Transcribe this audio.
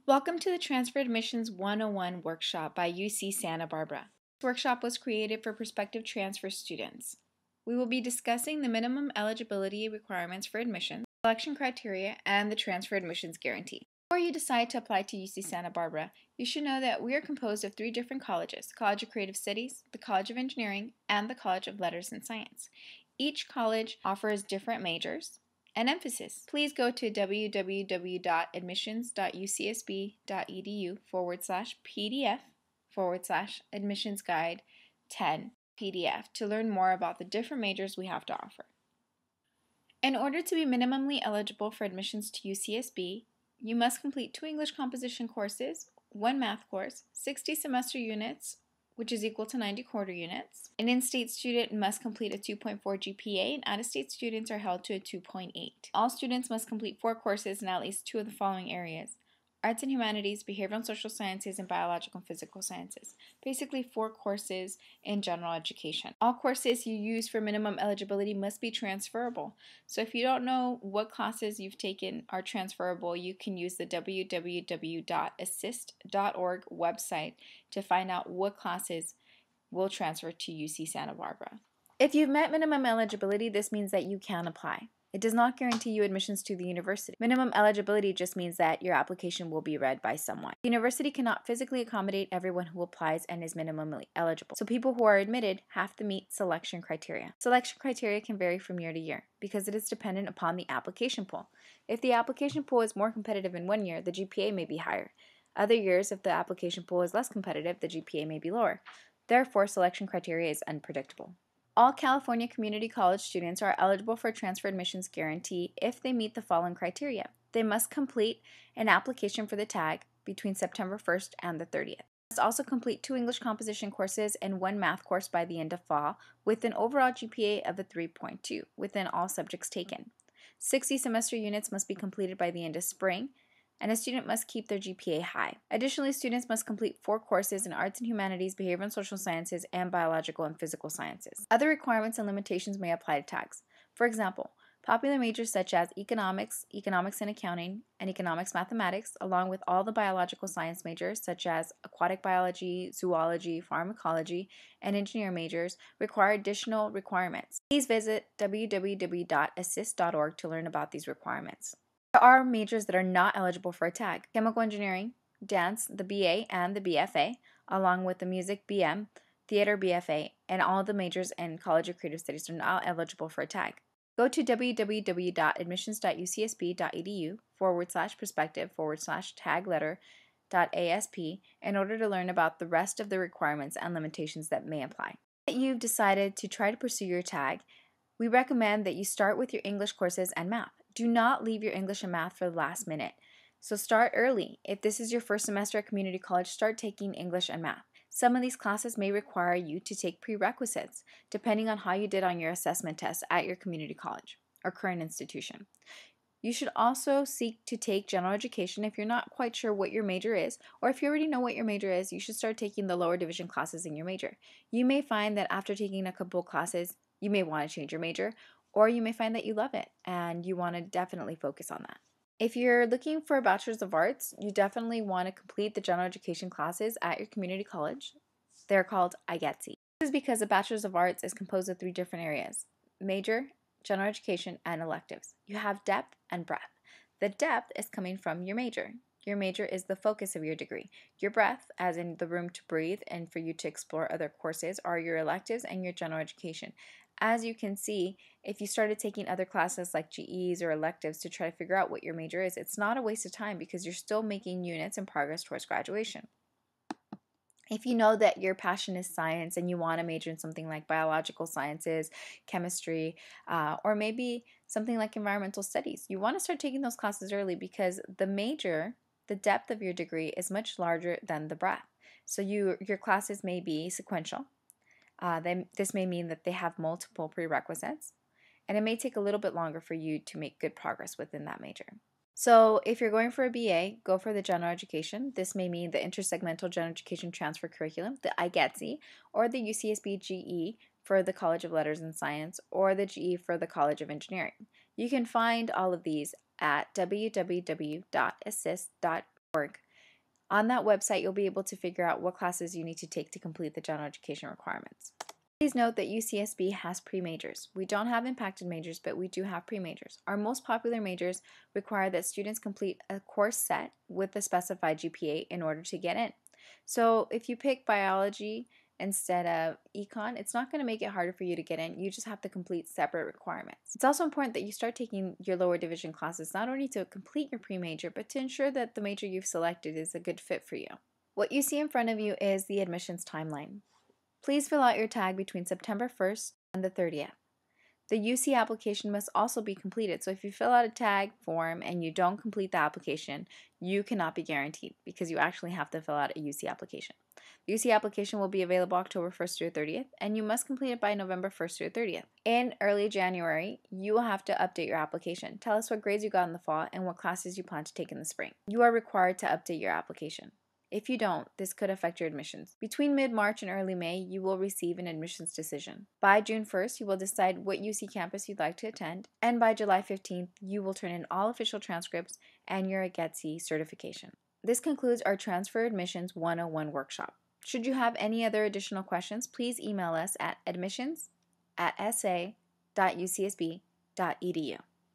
Welcome to the Transfer Admissions 101 workshop by UC Santa Barbara. This workshop was created for prospective transfer students. We will be discussing the minimum eligibility requirements for admission, selection criteria, and the transfer admissions guarantee. Before you decide to apply to UC Santa Barbara, you should know that we are composed of 3 different colleges: the College of Creative Studies, the College of Engineering, and the College of Letters and Science. Each college offers different majors and emphasis. Please go to www.admissions.ucsb.edu/pdf/admissions guide 10 PDF to learn more about the different majors we have to offer. In order to be minimally eligible for admissions to UCSB, you must complete 2 English composition courses, 1 math course, 60 semester units, which is equal to 90 quarter units. An in-state student must complete a 2.4 GPA, and out-of-state students are held to a 2.8. All students must complete 4 courses in at least 2 of the following areas: Arts and Humanities, Behavioral and Social Sciences, and Biological and Physical Sciences. Basically 4 courses in general education. All courses you use for minimum eligibility must be transferable. So if you don't know what classes you've taken are transferable, you can use the www.assist.org website to find out what classes will transfer to UC Santa Barbara. If you've met minimum eligibility, this means that you can apply. It does not guarantee you admissions to the university. Minimum eligibility just means that your application will be read by someone. The university cannot physically accommodate everyone who applies and is minimally eligible. So people who are admitted have to meet selection criteria. Selection criteria can vary from year to year because it is dependent upon the application pool. If the application pool is more competitive in one year, the GPA may be higher. Other years, if the application pool is less competitive, the GPA may be lower. Therefore, selection criteria is unpredictable. All California community college students are eligible for transfer admissions guarantee if they meet the following criteria. They must complete an application for the tag between September 1st and the 30th. They must also complete 2 English composition courses and 1 math course by the end of fall with an overall GPA of a 3.2 within all subjects taken. 60 semester units must be completed by the end of spring, and a student must keep their GPA high. Additionally, students must complete 4 courses in Arts and Humanities, Behavioral and Social Sciences, and Biological and Physical Sciences. Other requirements and limitations may apply to tags. For example, popular majors such as economics, economics and accounting, and economics mathematics, along with all the biological science majors such as aquatic biology, zoology, pharmacology, and engineer majors, require additional requirements. Please visit www.assist.org to learn about these requirements. There are majors that are not eligible for a tag: chemical engineering, dance, the BA and the BFA, along with the music BM, theater BFA, and all the majors in College of Creative Studies are not eligible for a tag. Go to www.admissions.ucsb.edu/prospective/tag-letter.asp in order to learn about the rest of the requirements and limitations that may apply. If you've decided to try to pursue your tag, we recommend that you start with your English courses and math. Do not leave your English and math for the last minute. So start early. If this is your first semester at community college, start taking English and math. Some of these classes may require you to take prerequisites, depending on how you did on your assessment test at your community college or current institution. You should also seek to take general education if you're not quite sure what your major is, or if you already know what your major is, you should start taking the lower division classes in your major. You may find that after taking a couple classes, you may want to change your major, or you may find that you love it and you want to definitely focus on that. If you're looking for a Bachelor's of Arts, you definitely want to complete the general education classes at your community college. They're called IGETC. This is because a Bachelor's of Arts is composed of 3 different areas: major, general education, and electives. You have depth and breadth. The depth is coming from your major. Your major is the focus of your degree. Your breadth, as in the room to breathe and for you to explore other courses, are your electives and your general education. As you can see, if you started taking other classes like GEs or electives to try to figure out what your major is, it's not a waste of time because you're still making units and progress towards graduation. If you know that your passion is science and you want to major in something like biological sciences, chemistry, or maybe something like environmental studies, you want to start taking those classes early because the major, the depth of your degree, is much larger than the breadth. So your classes may be sequential. This may mean that they have multiple prerequisites, and it may take a little bit longer for you to make good progress within that major. So if you're going for a BA, go for the general education. This may mean the Intersegmental General Education Transfer Curriculum, the IGETC, or the UCSB GE for the College of Letters and Science, or the GE for the College of Engineering. You can find all of these at www.assist.org On that website, you'll be able to figure out what classes you need to take to complete the general education requirements. Please note that UCSB has pre-majors. We don't have impacted majors, but we do have pre-majors. Our most popular majors require that students complete a course set with a specified GPA in order to get in. So if you pick biology instead of econ, it's not going to make it harder for you to get in. You just have to complete separate requirements. It's also important that you start taking your lower division classes not only to complete your pre-major, but to ensure that the major you've selected is a good fit for you. What you see in front of you is the admissions timeline. Please fill out your tag between September 1st and the 30th. The UC application must also be completed, so if you fill out a tag form and you don't complete the application, you cannot be guaranteed because you actually have to fill out a UC application. The UC application will be available October 1st through 30th, and you must complete it by November 1st through 30th. In early January, you will have to update your application. Tell us what grades you got in the fall and what classes you plan to take in the spring. You are required to update your application. If you don't, this could affect your admissions. Between mid-March and early May, you will receive an admissions decision. By June 1st, you will decide what UC campus you'd like to attend, and by July 15th, you will turn in all official transcripts and your GETC certification. This concludes our Transfer Admissions 101 workshop. Should you have any other additional questions, please email us at admissions@sa.ucsb.edu.